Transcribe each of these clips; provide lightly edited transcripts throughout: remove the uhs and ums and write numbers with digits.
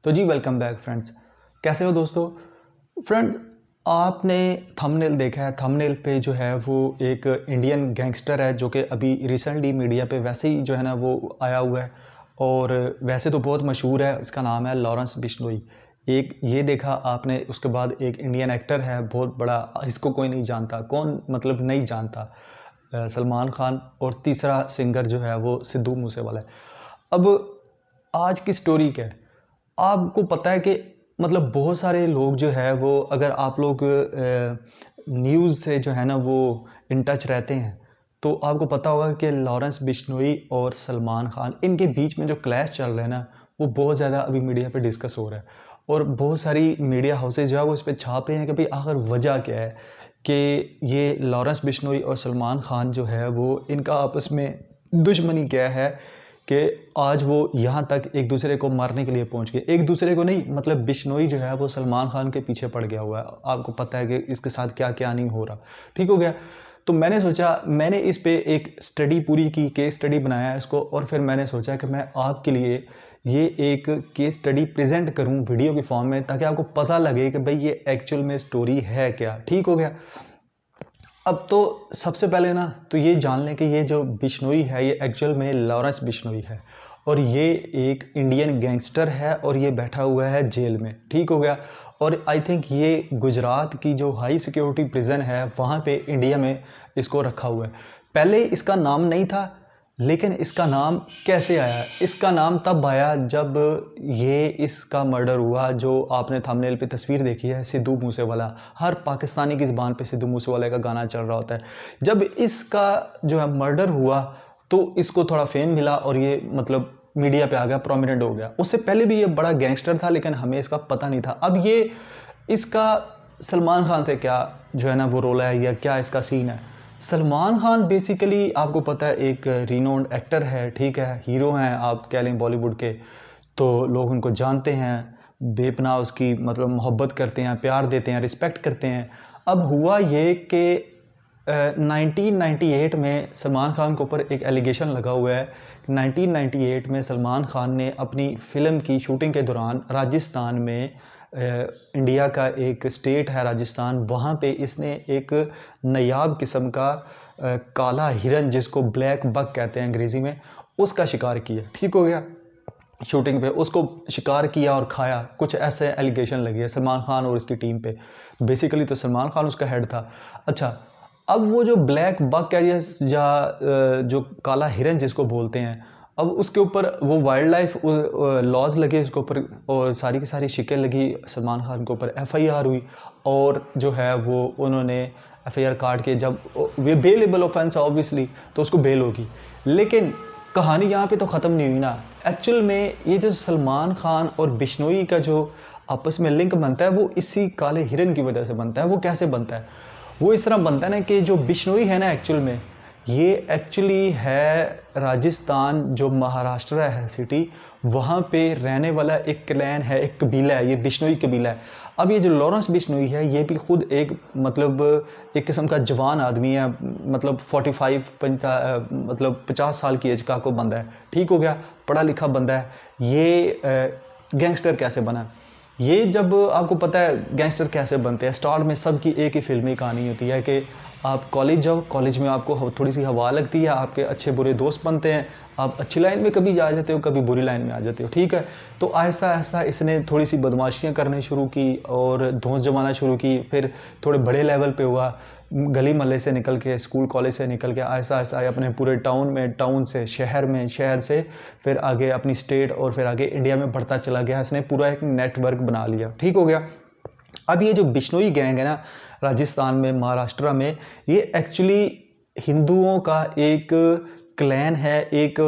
तो जी welcome back friends. कैसे हो दोस्तों? फ्रेंड्स, आपने थंबनेल देखा है। थंबनेल पे जो है वो एक इंडियन गैंगस्टर है जो कि अभी रिसेंटली मीडिया पे वैसे ही जो है ना वो आया हुआ है और वैसे तो बहुत मशहूर है। इसका नाम है लॉरेंस बिश्नोई। एक ये देखा आपने, उसके बाद एक इंडियन एक्टर है बहुत बड़ा, इसको कोई नहीं जानता। कौन मतलब नहीं जानता? सलमान खान। और तीसरा सिंगर जो है वो सिद्धू मूसेवाला है। अब आज की स्टोरी क्या है? आपको पता है कि मतलब बहुत सारे लोग जो है वो, अगर आप लोग न्यूज़ से जो है ना वो इन टच रहते हैं तो आपको पता होगा कि लॉरेंस बिश्नोई और सलमान खान, इनके बीच में जो क्लैश चल रहा है ना वो बहुत ज़्यादा अभी मीडिया पे डिस्कस हो रहा है। और बहुत सारी मीडिया हाउसेज जो है वो इस पर छाप रहे हैं कि भाई आखिर वजह क्या है कि ये लॉरेंस बिश्नोई और सलमान खान जो है वो इनका आपस में दुश्मनी क्या है कि आज वो यहाँ तक एक दूसरे को मारने के लिए पहुँच गए। एक दूसरे को नहीं, मतलब बिश्नोई जो है वो सलमान खान के पीछे पड़ गया हुआ है। आपको पता है कि इसके साथ क्या क्या नहीं हो रहा। ठीक हो गया। तो मैंने सोचा, मैंने इस पे एक स्टडी पूरी की, केस स्टडी बनाया इसको, और फिर मैंने सोचा कि मैं आपके लिए ये एक केस स्टडी प्रेजेंट करूं वीडियो के फॉर्म में, ताकि आपको पता लगे कि भाई ये एक्चुअल में स्टोरी है क्या। ठीक हो गया। अब तो सबसे पहले ना तो ये जान लें कि ये जो बिश्नोई है ये एक्चुअल में लॉरेंस बिश्नोई है और ये एक इंडियन गैंगस्टर है और ये बैठा हुआ है जेल में। ठीक हो गया। और आई थिंक ये गुजरात की जो हाई सिक्योरिटी प्रिजन है वहाँ पे इंडिया में इसको रखा हुआ है। पहले इसका नाम नहीं था, लेकिन इसका नाम कैसे आया? इसका नाम तब आया जब ये इसका मर्डर हुआ। जो आपने थंबनेल पे तस्वीर देखी है, सिद्धू मूसेवाला, हर पाकिस्तानी की ज़बान पे सिद्धू मूसेवाला का गाना चल रहा होता है। जब इसका जो है मर्डर हुआ तो इसको थोड़ा फेम मिला और ये मतलब मीडिया पे आ गया, प्रोमिनेंट हो गया। उससे पहले भी ये बड़ा गैंगस्टर था लेकिन हमें इसका पता नहीं था। अब ये इसका सलमान खान से क्या जो है ना वो रोल है या क्या इसका सीन है? सलमान खान बेसिकली आपको पता है एक रिनोन्ड एक्टर है। ठीक है, हीरो हैं आप कह लें बॉलीवुड के, तो लोग उनको जानते हैं, बेपनाह उसकी मतलब मोहब्बत करते हैं, प्यार देते हैं, रिस्पेक्ट करते हैं। अब हुआ ये कि 1998 में सलमान खान के ऊपर एक एलिगेशन लगा हुआ है। 1998 में सलमान खान ने अपनी फ़िल्म की शूटिंग के दौरान राजस्थान में, इंडिया का एक स्टेट है राजस्थान, वहाँ पे इसने एक नायाब किस्म का काला हिरन, जिसको ब्लैक बक कहते हैं अंग्रेज़ी में, उसका शिकार किया। ठीक हो गया। शूटिंग पे उसको शिकार किया और खाया, कुछ ऐसे एलिगेशन लगे हैं सलमान खान और उसकी टीम पे। बेसिकली तो सलमान खान उसका हेड था। अच्छा, अब वो जो ब्लैक बक है या जो काला हिरन जिसको बोलते हैं, अब उसके ऊपर वो वाइल्ड लाइफ लॉज लगे उसके ऊपर और सारी की सारी शिकें लगी। सलमान खान के ऊपर एफआईआर हुई और जो है वो उन्होंने एफआईआर काट के, जब वे बेलेबल ऑफेंस ऑब्वियसली, तो उसको बेल होगी। लेकिन कहानी यहाँ पे तो ख़त्म नहीं हुई ना। एक्चुअल में ये जो सलमान खान और बिश्नोई का जो आपस में लिंक बनता है वो इसी काले हिरन की वजह से बनता है। वो कैसे बनता है? वो इस तरह बनता है ना कि जो बिश्नोई है ना, एक्चुअल में ये एक्चुअली है राजस्थान, जो महाराष्ट्र है सिटी, वहाँ पे रहने वाला एक क्लैन है, एक कबीला है, ये बिश्नोई कबीला है। अब ये जो लॉरेंस बिश्नोई है ये भी खुद एक मतलब एक किस्म का जवान आदमी है, मतलब 50 साल की एज का को बंदा है। ठीक हो गया। पढ़ा लिखा बंदा है। ये गैंगस्टर कैसे बना? ये जब आपको पता है गैंगस्टर कैसे बनते हैं, स्टार्ट में सबकी एक ही फिल्मी कहानी होती है कि आप कॉलेज जाओ, कॉलेज में आपको थोड़ी सी हवा लगती है, आपके अच्छे बुरे दोस्त बनते हैं, आप अच्छी लाइन में कभी जा जाते हो, कभी बुरी लाइन में आ जाते हो। ठीक है। तो आहिस्ता आहिस्ता इसने थोड़ी सी बदमाशियाँ करनी शुरू की और धौंस जमाना शुरू की। फिर थोड़े बड़े लेवल पे हुआ, गली मोहल्ले से निकल के, स्कूल कॉलेज से निकल के आहिस्ता आहिस्ता अपने पूरे टाउन में, टाउन से शहर में, शहर से फिर आगे अपनी स्टेट और फिर आगे इंडिया में बढ़ता चला गया। इसने पूरा एक नेटवर्क बना लिया। ठीक हो गया। अब ये जो बिश्नोई गैंग है ना राजस्थान में, महाराष्ट्र में, ये एक्चुअली हिंदुओं का एक क्लैन है, एक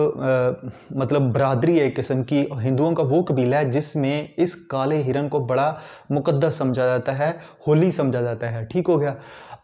मतलब बरादरी है एक किस्म की। हिंदुओं का वो कबीला है जिसमें इस काले हिरन को बड़ा मुकद्दस समझा जाता है, होली समझा जाता है। ठीक हो गया।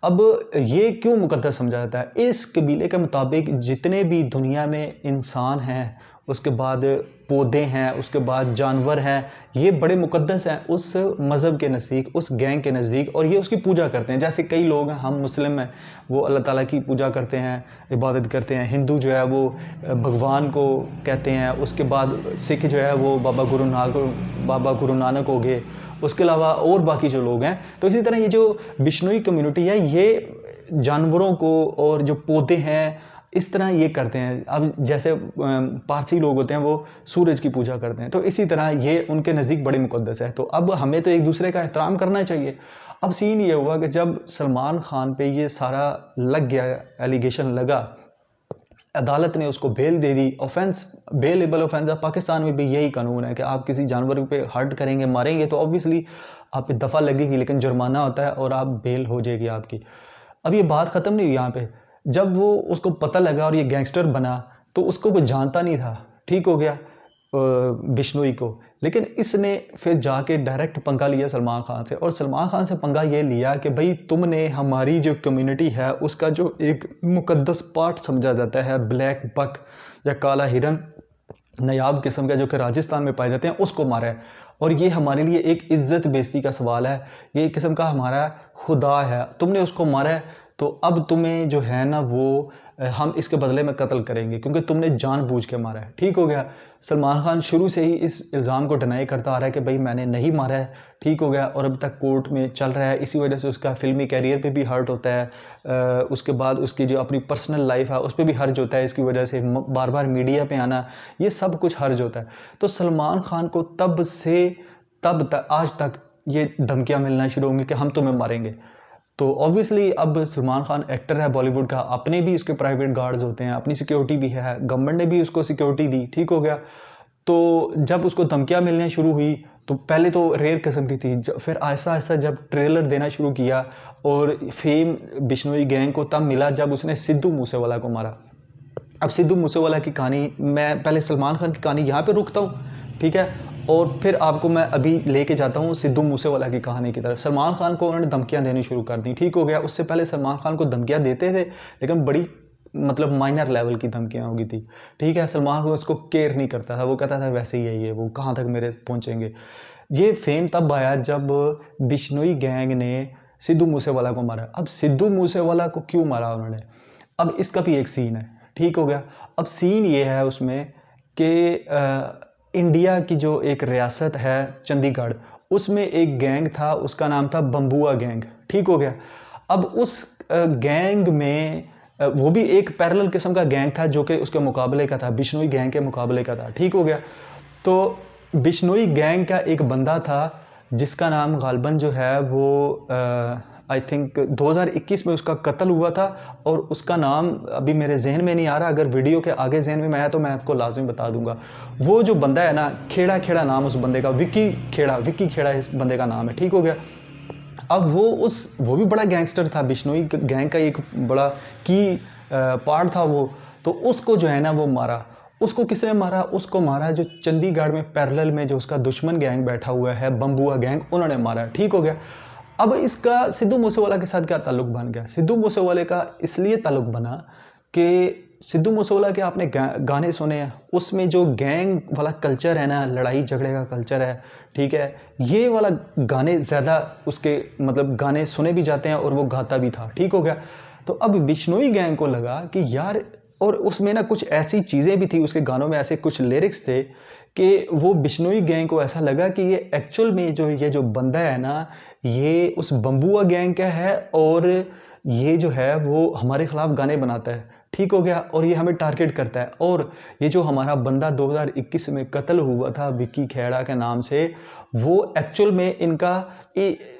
अब ये क्यों मुकद्दस समझा जाता है? इस कबीले के मुताबिक जितने भी दुनिया में इंसान हैं उसके बाद पौधे हैं, उसके बाद जानवर हैं, ये बड़े मुकद्दस हैं उस मज़हब के नज़दीक, उस गैंग के नज़दीक, और ये उसकी पूजा करते हैं। जैसे कई लोग हैं, हम मुस्लिम हैं, वो अल्लाह ताला की पूजा करते हैं, इबादत करते हैं। हिंदू जो है वो भगवान को कहते हैं। उसके बाद सिख जो है वो बाबा गुरु नानक हो गए। उसके अलावा और बाकी जो लोग हैं, तो इसी तरह ये जो बिश्नोई कम्युनिटी है, ये जानवरों को और जो पौधे हैं इस तरह ये करते हैं। अब जैसे पारसी लोग होते हैं वो सूरज की पूजा करते हैं, तो इसी तरह ये उनके नज़दीक बड़ी मुक़द्दस है। तो अब हमें तो एक दूसरे का एहतराम करना चाहिए। अब सीन ये हुआ कि जब सलमान खान पे ये सारा लग गया, एलिगेशन लगा, अदालत ने उसको बेल दे दी। ऑफेंस, बेलेबल ऑफेंस है। पाकिस्तान में भी यही कानून है कि आप किसी जानवर पे हर्ट करेंगे, मारेंगे, तो ऑब्वियसली आप पे दफ़ा लगेगी, लेकिन जुर्माना होता है और आप बेल हो जाएगी आपकी। अब ये बात ख़त्म नहीं हुई यहाँ पे। जब वो उसको पता लगा और ये गैंगस्टर बना, तो उसको कोई जानता नहीं था, ठीक हो गया, बिश्नोई को। लेकिन इसने फिर जाके डायरेक्ट पंगा लिया सलमान खान से, और सलमान खान से पंगा ये लिया कि भाई तुमने हमारी जो कम्युनिटी है उसका जो एक मुकद्दस पार्ट समझा जाता है, ब्लैक बक या काला हिरन, नायाब किस्म का जो कि राजस्थान में पाए जाते हैं, उसको मारा है। और ये हमारे लिए एक इज्जत बेइज्जती का सवाल है, ये एक किस्म का हमारा खुदा है, तुमने उसको मारा है, तो अब तुम्हें जो है ना वो हम इसके बदले में कत्ल करेंगे क्योंकि तुमने जानबूझ के मारा है, ठीक हो गया। सलमान खान शुरू से ही इस इल्ज़ाम को डिनाई करता आ रहा है कि भाई मैंने नहीं मारा है, ठीक हो गया, और अब तक कोर्ट में चल रहा है। इसी वजह से उसका फिल्मी कैरियर पे भी हर्ट होता है। उसके बाद उसकी जो अपनी पर्सनल लाइफ है उस पर भी हर्ज होता है, इसकी वजह से बार बार मीडिया पे आना, ये सब कुछ हर्ज होता है। तो सलमान खान को तब से तब तक आज तक ये धमकियाँ मिलना शुरू होंगी कि हम तुम्हें मारेंगे। तो ऑब्वियसली अब सलमान खान एक्टर है बॉलीवुड का, अपने भी उसके प्राइवेट गार्ड्स होते हैं, अपनी सिक्योरिटी भी है, गवर्नमेंट ने भी उसको सिक्योरिटी दी, ठीक हो गया। तो जब उसको धमकियाँ मिलने शुरू हुई तो पहले तो रेयर किस्म की थी, फिर आहिस्ता आहिस्ता जब ट्रेलर देना शुरू किया, और फेम बिश्नोई गैंग को तब मिला जब उसने सिद्धू मूसेवाला को मारा। अब सिद्धू मूसेवाला की कहानी, मैं पहले सलमान खान की कहानी यहाँ पे रुकता हूँ, ठीक है, और फिर आपको मैं अभी लेके जाता हूँ सिद्धू मूसेवाला की कहानी की तरफ। सलमान खान को उन्होंने धमकियाँ देनी शुरू कर दी, ठीक हो गया। उससे पहले सलमान खान को धमकियाँ देते थे, लेकिन बड़ी मतलब माइनर लेवल की धमकियाँ होगी थी, ठीक है। सलमान खान उसको केयर नहीं करता था, वो कहता था वैसे ही है ये, वो कहाँ तक मेरे पहुँचेंगे। ये फेम तब आया जब बिश्नोई गैंग ने सिद्धू मूसेवाला को मारा। अब सिद्धू मूसेवाला को क्यों मारा उन्होंने, अब इसका भी एक सीन है, ठीक हो गया। अब सीन ये है उसमें कि इंडिया की जो एक रियासत है चंडीगढ़, उसमें एक गैंग था, उसका नाम था बम्बुआ गैंग, ठीक हो गया। अब उस गैंग में वो भी एक पैरेलल किस्म का गैंग था जो कि उसके मुकाबले का था, बिश्नोई गैंग के मुकाबले का था, ठीक हो गया। तो बिश्नोई गैंग का एक बंदा था जिसका नाम गालबन जो है वो आई थिंक 2021 में उसका कत्ल हुआ था, और उसका नाम अभी मेरे जहन में नहीं आ रहा। अगर वीडियो के आगे जहन में आया तो मैं आपको लाजिम बता दूंगा। वो जो बंदा है ना, खेड़ा नाम उस बंदे का, विक्की खेड़ा इस बंदे का नाम है, ठीक हो गया। अब वो भी बड़ा गैंगस्टर था, बिश्नोई गैंग का एक बड़ा की पार्ट था वो। तो उसको जो है ना वो मारा। उसको किसने मारा, उसको मारा जो चंडीगढ़ में पैरेलल में जो उसका दुश्मन गैंग बैठा हुआ है, बम्बुआ गैंग, उन्होंने मारा, ठीक हो गया। अब इसका सिद्धू मूसेवाला के साथ क्या ताल्लुक बन गया, सिद्धू मूसेवाले का इसलिए ताल्लुक बना कि सिद्धू मूसेवाला के आपने गाने सुने हैं, उसमें जो गैंग वाला कल्चर है ना, लड़ाई झगड़े का कल्चर है, ठीक है, ये वाला गाने ज़्यादा उसके मतलब गाने सुने भी जाते हैं और वो गाता भी था, ठीक हो गया। तो अब बिश्नोई गैंग को लगा कि यार, और उसमें ना कुछ ऐसी चीज़ें भी थी उसके गानों में, ऐसे कुछ लिरिक्स थे कि वो बिश्नोई गैंग को ऐसा लगा कि ये एक्चुअल में ये जो बंदा है ना, ये उस बम्बुआ गैंग का है, और ये जो है वो हमारे खिलाफ गाने बनाता है, ठीक हो गया, और ये हमें टारगेट करता है। और ये जो हमारा बंदा 2021 में कत्ल हुआ था विक्की खेड़ा के नाम से, वो एक्चुअल में इनका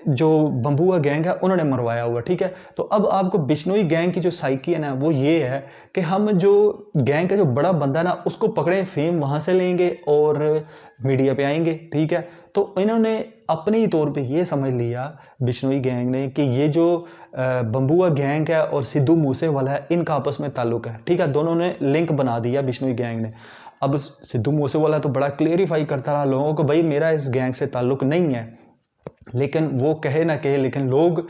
जो बम्बुआ गैंग है उन्होंने मरवाया हुआ, ठीक है। तो अब आपको बिश्नोई गैंग की जो साइकी है ना, वो ये है कि हम जो गैंग का जो बड़ा बंदा है ना, उसको पकड़े, फेम वहाँ से लेंगे और मीडिया पे आएंगे, ठीक है। तो इन्होंने अपने ही तौर पे ये समझ लिया बिश्नोई गैंग ने कि ये जो बम्बुआ गैंग है और सिद्धू मूसेवाला है, इनका आपस में ताल्लुक है, ठीक है। दोनों ने लिंक बना दिया बिश्नोई गैंग ने। अब सिद्धू मूसेवाला तो बड़ा क्लेरिफाई करता रहा लोगों को, भाई मेरा इस गैंग से ताल्लुक नहीं है, लेकिन वो कहे ना कहे, लेकिन लोग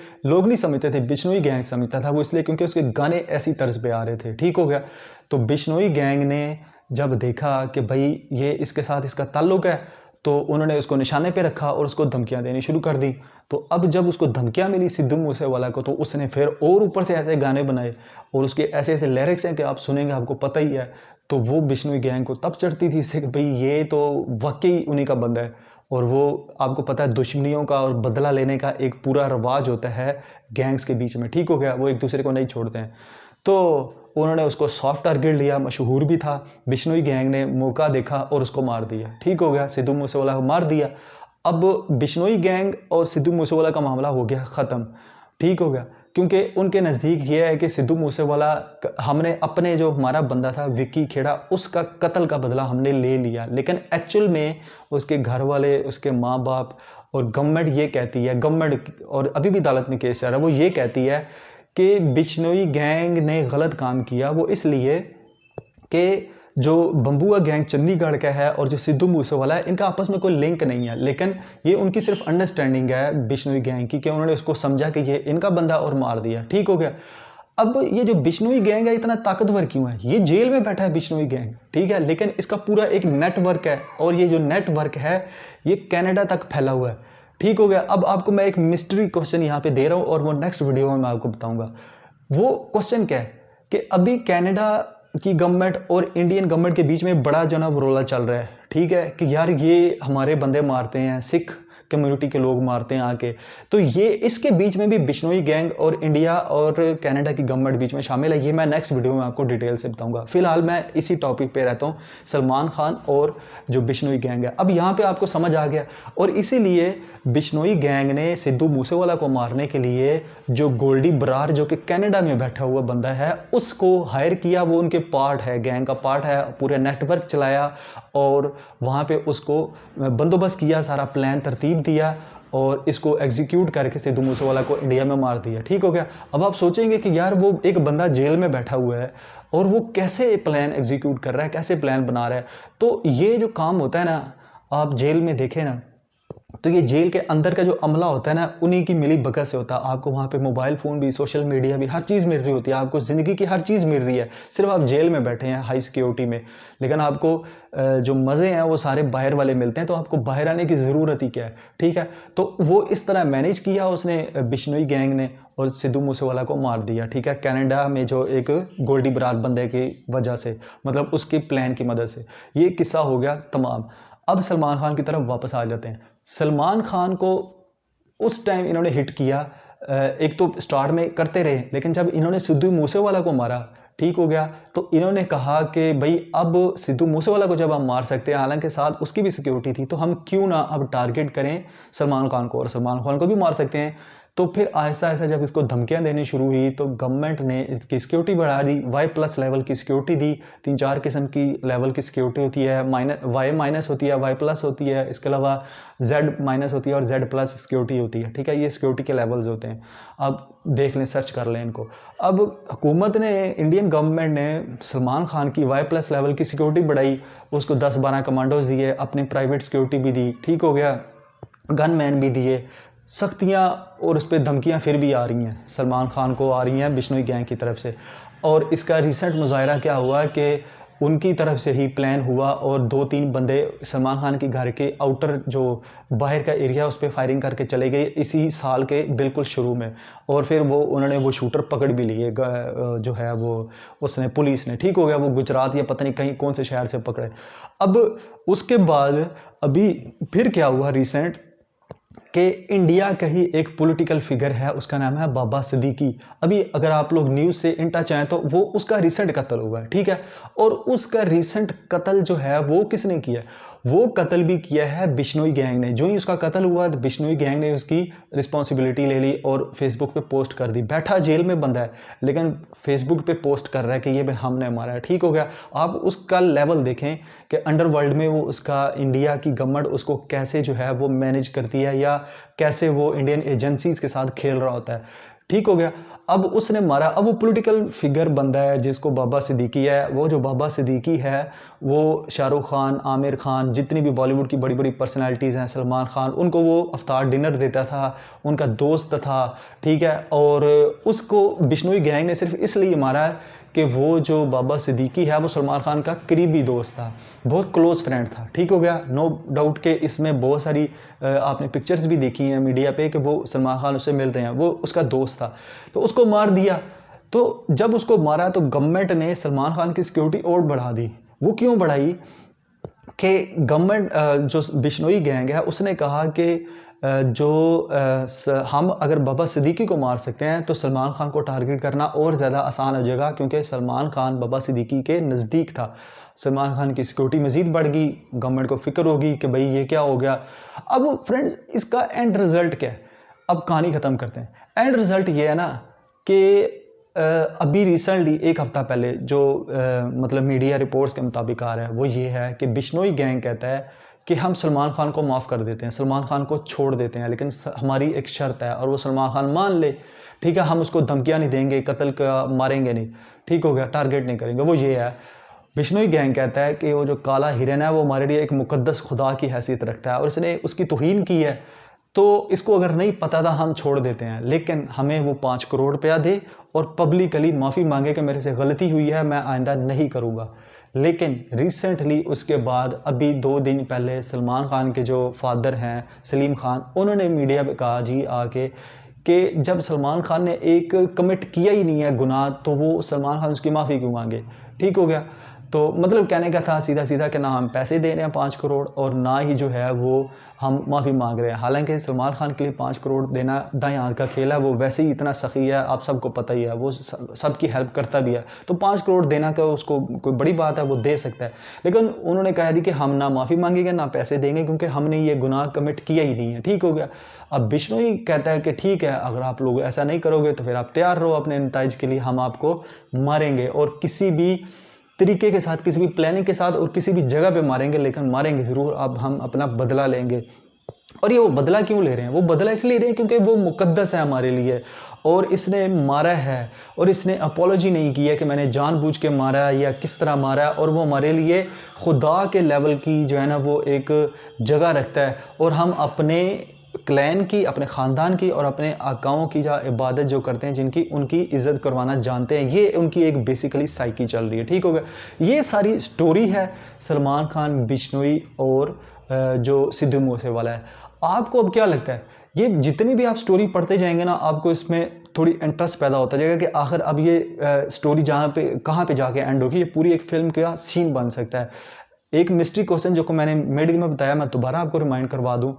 नहीं समझते थे, बिश्नोई गैंग समझता था वो, इसलिए क्योंकि उसके गाने ऐसी तर्ज पे आ रहे थे, ठीक हो गया। तो बिश्नोई गैंग ने जब देखा कि भाई ये इसके साथ इसका ताल्लुक है, तो उन्होंने उसको निशाने पे रखा और उसको धमकियां देनी शुरू कर दी। तो अब जब उसको धमकियां मिली सिद्धू मूसेवाला को, तो उसने फिर और ऊपर से ऐसे गाने बनाए और उसके ऐसे ऐसे लिरिक्स हैं कि आप सुनेंगे आपको पता ही है। तो वो बिश्नोई गैंग को तब चढ़ती थी इससे कि भाई ये तो वाकई उन्हीं का बंदा है। और वो आपको पता है दुश्मनियों का और बदला लेने का एक पूरा रवाज होता है गैंग्स के बीच में, ठीक हो गया, वो एक दूसरे को नहीं छोड़ते हैं। तो उन्होंने उसको सॉफ्ट टारगेट लिया, मशहूर भी था। बिश्नोई गैंग ने मौका देखा और उसको मार दिया, ठीक हो गया, सिद्धू मूसेवाला को मार दिया। अब बिश्नोई गैंग और सिद्धू मूसेवाला का मामला हो गया ख़त्म, ठीक हो गया, क्योंकि उनके नज़दीक ये है कि सिद्धू मूसेवाला, हमने अपने जो हमारा बंदा था विक्की खेड़ा, उसका कत्ल का बदला हमने ले लिया, लेकिन एक्चुअल में उसके घर वाले, उसके माँ बाप और गवर्नमेंट ये कहती है, गवर्नमेंट और अभी भी अदालत में केस चल रहा है, वो ये कहती है कि बिश्नोई गैंग ने गलत काम किया। वो इसलिए कि जो बंबुआ गैंग चंडीगढ़ का है और जो सिद्धू मूसेवाला है, इनका आपस में कोई लिंक नहीं है, लेकिन ये उनकी सिर्फ अंडरस्टैंडिंग है बिश्नोई गैंग की, कि उन्होंने उसको समझा कि ये इनका बंदा और मार दिया, ठीक हो गया। अब ये जो बिश्नोई गैंग है इतना ताकतवर क्यों है? ये जेल में बैठा है बिश्नोई गैंग, ठीक है, लेकिन इसका पूरा एक नेटवर्क है और ये जो नेटवर्क है ये कनाडा तक फैला हुआ है, ठीक हो गया। अब आपको मैं एक मिस्ट्री क्वेश्चन यहाँ पे दे रहा हूँ और वो नेक्स्ट वीडियो में मैं आपको बताऊंगा। वो क्वेश्चन क्या है कि अभी कनाडा की गवर्नमेंट और इंडियन गवर्नमेंट के बीच में बड़ा जो ना रोला चल रहा है, ठीक है, कि यार ये हमारे बंदे मारते हैं, सिख कम्युनिटी के लोग मारते हैं आके। तो ये इसके बीच में भी बिश्नोई गैंग और इंडिया और कनाडा की गवर्नमेंट बीच में शामिल है। ये मैं नेक्स्ट वीडियो में आपको डिटेल से बताऊंगा। फिलहाल मैं इसी टॉपिक पे रहता हूँ, सलमान खान और जो बिश्नोई गैंग है। अब यहाँ पे आपको समझ आ गया, और इसीलिए बिश्नोई गैंग ने सिद्धू मूसेवाला को मारने के लिए जो गोल्डी बरार, जो कि कनाडा में बैठा हुआ बंदा है, उसको हायर किया। वो उनके पार्ट है, गैंग का पार्ट है, पूरे नेटवर्क चलाया और वहाँ पे उसको बंदोबस्त किया, सारा प्लान तरतीब दिया और इसको एग्जीक्यूट करके सिद्धू मूसेवाला को इंडिया में मार दिया, ठीक हो गया। अब आप सोचेंगे कि यार वो एक बंदा जेल में बैठा हुआ है और वो कैसे प्लान एग्जीक्यूट कर रहा है, कैसे प्लान बना रहा है। तो ये जो काम होता है ना, आप जेल में देखें ना, तो ये जेल के अंदर का जो अमला होता है ना, उन्हीं की मिली भगत से होता है। आपको वहाँ पे मोबाइल फ़ोन भी, सोशल मीडिया भी, हर चीज़ मिल रही होती है, आपको ज़िंदगी की हर चीज़ मिल रही है, सिर्फ आप जेल में बैठे हैं हाई सिक्योरिटी में। लेकिन आपको जो मज़े हैं वो सारे बाहर वाले मिलते हैं, तो आपको बाहर आने की ज़रूरत ही क्या है, ठीक है। तो वो इस तरह मैनेज किया उसने, बिश्नोई गैंग ने, और सिद्धू मूसेवाला को मार दिया, ठीक है, कनाडा में जो एक गोल्डी बरार बंदे की वजह से, मतलब उसकी प्लान की मदद से। ये किस्सा हो गया तमाम। अब सलमान खान की तरफ वापस आ जाते हैं। सलमान खान को उस टाइम इन्होंने हिट किया, एक तो स्टार्ट में करते रहे, लेकिन जब इन्होंने सिद्धू मूसेवाला को मारा, ठीक हो गया, तो इन्होंने कहा कि भाई अब सिद्धू मूसेवाला को जब हम मार सकते हैं, हालांकि साथ उसकी भी सिक्योरिटी थी, तो हम क्यों ना अब टारगेट करें सलमान खान को, और सलमान खान को भी मार सकते हैं। तो फिर आहिस्ता आहिस्ता जब इसको धमकियां देनी शुरू हुई, तो गवर्नमेंट ने इसकी सिक्योरिटी बढ़ा दी, Y+ लेवल की सिक्योरिटी दी। 3-4 किस्म की लेवल की सिक्योरिटी होती है, Y- होती है, Y+ होती है, इसके अलावा Z- होती है और Z+ सिक्योरिटी होती है, ठीक है। ये सिक्योरिटी के लेवल्स होते हैं, आप देख लें, सर्च कर लें इनको। अब हुकूमत ने, इंडियन गवर्नमेंट ने सलमान खान की Y+ लेवल की सिक्योरिटी बढ़ाई, उसको 10-12 कमांडोज दिए, अपनी प्राइवेट सिक्योरिटी भी दी, ठीक हो गया, गनमैन भी दिए, सख्तियाँ और उस पर धमकियाँ फिर भी आ रही हैं, सलमान खान को आ रही हैं बिश्नोई गैंग की तरफ से। और इसका रिसेंट मुजाहरा क्या हुआ कि उनकी तरफ से ही प्लान हुआ और 2-3 बंदे सलमान खान के घर के आउटर जो बाहर का एरिया उस पर फायरिंग करके चले गए इसी साल के बिल्कुल शुरू में। और फिर वो उन्होंने वो शूटर पकड़ भी लिए, जो है वो उसने, पुलिस ने, ठीक हो गया, वो गुजरात या पता नहीं कहीं कौन से शहर से पकड़े। अब उसके बाद अभी फिर क्या हुआ रिसेंट, कि इंडिया का ही एक पॉलिटिकल फिगर है, उसका नाम है बाबा सिद्दीकी। अभी अगर आप लोग न्यूज़ से इन टच आए तो वो उसका रिसेंट कत्ल हुआ है, ठीक है। और उसका रिसेंट कत्ल जो है वो किसने किया? वो कत्ल भी किया है बिश्नोई गैंग ने। जो ही उसका कत्ल हुआ तो बिश्नोई गैंग ने उसकी रिस्पॉन्सिबिलिटी ले ली और फेसबुक पे पोस्ट कर दी। बैठा जेल में बंदा है, लेकिन फेसबुक पे पोस्ट कर रहा है कि ये भाई हमने मारा है, ठीक हो गया। आप उसका लेवल देखें कि अंडरवर्ल्ड में वो उसका, इंडिया की गवर्नमेंट उसको कैसे जो है वो मैनेज करती है, या कैसे वो इंडियन एजेंसीज के साथ खेल रहा होता है, ठीक हो गया। अब उसने मारा, अब वो पॉलिटिकल फिगर बंदा है जिसको बाबा सिद्दीकी है। वो जो बाबा सिद्दीकी है वो शाहरुख खान, आमिर खान, जितनी भी बॉलीवुड की बड़ी बड़ी पर्सनालिटीज़ हैं, सलमान खान, उनको वो अफ्तार डिनर देता था, उनका दोस्त था, ठीक है। और उसको बिश्नोई गैंग ने सिर्फ इसलिए मारा कि वो जो बाबा सिद्दीकी है वो सलमान खान का करीबी दोस्त था, बहुत क्लोज़ फ्रेंड था। ठीक हो गया, नो डाउट कि इसमें बहुत सारी आपने पिक्चर्स भी देखी हैं मीडिया पे कि वो सलमान खान उससे मिल रहे हैं, वो उसका दोस्त था। तो उसको मार दिया। तो जब उसको मारा तो गवर्नमेंट ने सलमान खान की सिक्योरिटी और बढ़ा दी। वो क्यों बढ़ाई कि गवर्नमेंट जो बिश्नोई गैंग है उसने कहा कि हम अगर बाबा सिद्दीकी को मार सकते हैं तो सलमान खान को टारगेट करना और ज़्यादा आसान हो जाएगा, क्योंकि सलमान खान बाबा सिद्दीकी के नज़दीक था। सलमान खान की सिक्योरिटी मज़ीद बढ़ गई, गवर्नमेंट को फ़िक्र होगी कि भाई ये क्या हो गया। अब फ्रेंड्स इसका एंड रिज़ल्ट क्या है? अब कहानी ख़त्म करते हैं। एंड रिज़ल्ट ये है ना कि अभी रिसेंटली एक हफ़्ता पहले जो मतलब मीडिया रिपोर्ट्स के मुताबिक आ रहा है वो ये है कि बिश्नोई गैंग कहता है कि हम सलमान खान को माफ़ कर देते हैं, सलमान खान को छोड़ देते हैं, लेकिन हमारी एक शर्त है और वो सलमान खान मान ले। ठीक है, हम उसको धमकियाँ नहीं देंगे, कत्ल का मारेंगे नहीं, ठीक हो गया, टारगेट नहीं करेंगे। वो ये है, बिश्नोई गैंग कहता है कि वो जो काला हिरन है वो हमारे लिए एक मुकद्दस खुदा की हैसियत रखता है और इसने उसकी तौहीन की है, तो इसको अगर नहीं पता था हम छोड़ देते हैं, लेकिन हमें वो 5 करोड़ रुपया दे और पब्लिकली माफ़ी मांगे कि मेरे से गलती हुई है, मैं आइंदा नहीं करूँगा। लेकिन रिसेंटली उसके बाद अभी 2 दिन पहले सलमान खान के जो फादर हैं सलीम खान, उन्होंने मीडिया पे कहा जी आके कि जब सलमान खान ने एक कमिट किया ही नहीं है गुनाह, तो वो सलमान खान उसकी माफ़ी क्यों मांगे। ठीक हो गया, तो मतलब कहने का था सीधा सीधा कि ना हम पैसे दे रहे हैं 5 करोड़ और ना ही जो है वो हम माफ़ी मांग रहे हैं। हालांकि सलमान खान के लिए 5 करोड़ देना दाएं हाथ का खेल है, वो वैसे ही इतना सखी है, आप सबको पता ही है, वो सबकी हेल्प करता भी है, तो 5 करोड़ देना का उसको कोई बड़ी बात है, वो दे सकता है। लेकिन उन्होंने कह दी कि हम ना माफ़ी मांगेंगे ना पैसे देंगे, क्योंकि हमने ये गुनाह कमिट किया ही नहीं है। ठीक हो गया। अब बिश्नोई कहता है कि ठीक है, अगर आप लोग ऐसा नहीं करोगे तो फिर आप तैयार रहो अपने नताइज के लिए, हम आपको मारेंगे और किसी भी तरीके के साथ, किसी भी प्लानिंग के साथ और किसी भी जगह पे मारेंगे, लेकिन मारेंगे ज़रूर। अब हम अपना बदला लेंगे। और ये वो बदला क्यों ले रहे हैं? वो बदला इसलिए ले रहे हैं क्योंकि वो मुकद्दस है हमारे लिए और इसने मारा है और इसने अपॉलॉजी नहीं की है कि मैंने जानबूझ के मारा है या किस तरह मारा है, और वो हमारे लिए खुदा के लेवल की जो है ना वो एक जगह रखता है और हम अपने क्लैन की, अपने ख़ानदान की और अपने आकाओं की जो इबादत जो करते हैं, जिनकी उनकी इज़्ज़त करवाना जानते हैं, ये उनकी एक बेसिकली साइकी चल रही है। ठीक हो गया। ये सारी स्टोरी है सलमान खान, बिश्नोई और जो सिद्धू मूसेवाला है। आपको अब क्या लगता है, ये जितनी भी आप स्टोरी पढ़ते जाएंगे ना, आपको इसमें थोड़ी इंटरेस्ट पैदा होता जाएगा कि आखिर अब ये स्टोरी जहाँ पे कहाँ पे जाके एंड होगी, ये पूरी एक फिल्म का सीन बन सकता है। एक मिस्ट्री क्वेश्चन जो को मैंने मीडिया में बताया, मैं दोबारा आपको रिमाइंड करवा दूं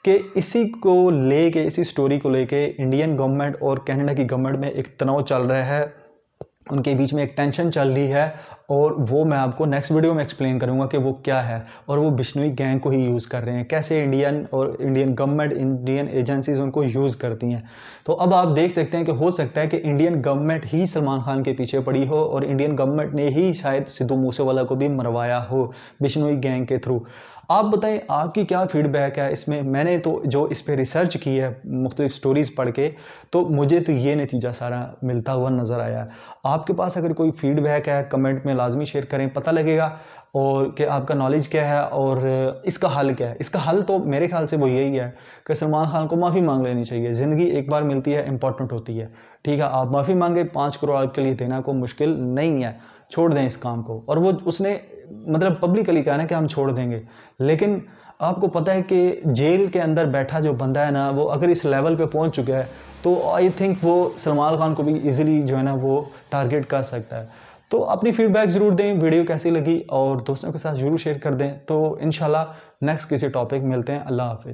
कि इसी को लेके, इसी स्टोरी को लेके इंडियन गवर्नमेंट और कनाडा की गवर्नमेंट में एक तनाव चल रहा है, उनके बीच में एक टेंशन चल रही है और वो मैं आपको नेक्स्ट वीडियो में एक्सप्लेन करूंगा कि वो क्या है और वो बिश्नोई गैंग को ही यूज़ कर रहे हैं, कैसे इंडियन और इंडियन गवर्नमेंट, इंडियन एजेंसीज उनको यूज़ करती हैं। तो अब आप देख सकते हैं कि हो सकता है कि इंडियन गवर्नमेंट ही सलमान खान के पीछे पड़ी हो और इंडियन गवर्नमेंट ने ही शायद सिद्धू मूसेवाला को भी मरवाया हो बिश्नोई गैंग के थ्रू। आप बताएं आपकी क्या फीडबैक है इसमें। मैंने तो जो इस पर रिसर्च की है मुख्तलिफ स्टोरीज़ पढ़ के, तो मुझे तो ये नतीजा सारा मिलता हुआ नज़र आया। आपके पास अगर कोई फीडबैक है कमेंट में लाजमी शेयर करें, पता लगेगा और कि आपका नॉलेज क्या है और इसका हल क्या है। इसका हल तो मेरे ख्याल से वो यही है कि सलमान खान को माफ़ी मांग लेनी चाहिए। ज़िंदगी एक बार मिलती है, इंपॉर्टेंट होती है। ठीक है, आप माफ़ी मांगे, 5 करोड़ आपके लिए देना को मुश्किल नहीं है, छोड़ दें इस काम को। और वो उसने मतलब पब्लिकली कहा ना कि हम छोड़ देंगे, लेकिन आपको पता है कि जेल के अंदर बैठा जो बंदा है ना, वो अगर इस लेवल पे पहुंच चुका है तो आई थिंक वो सलमान खान को भी इजीली जो है ना वो टारगेट कर सकता है। तो अपनी फीडबैक ज़रूर दें, वीडियो कैसी लगी और दोस्तों के साथ ज़रूर शेयर कर दें। तो इंशाल्लाह नेक्स्ट किसी टॉपिक मिलते हैं। अल्लाह हाफिज़।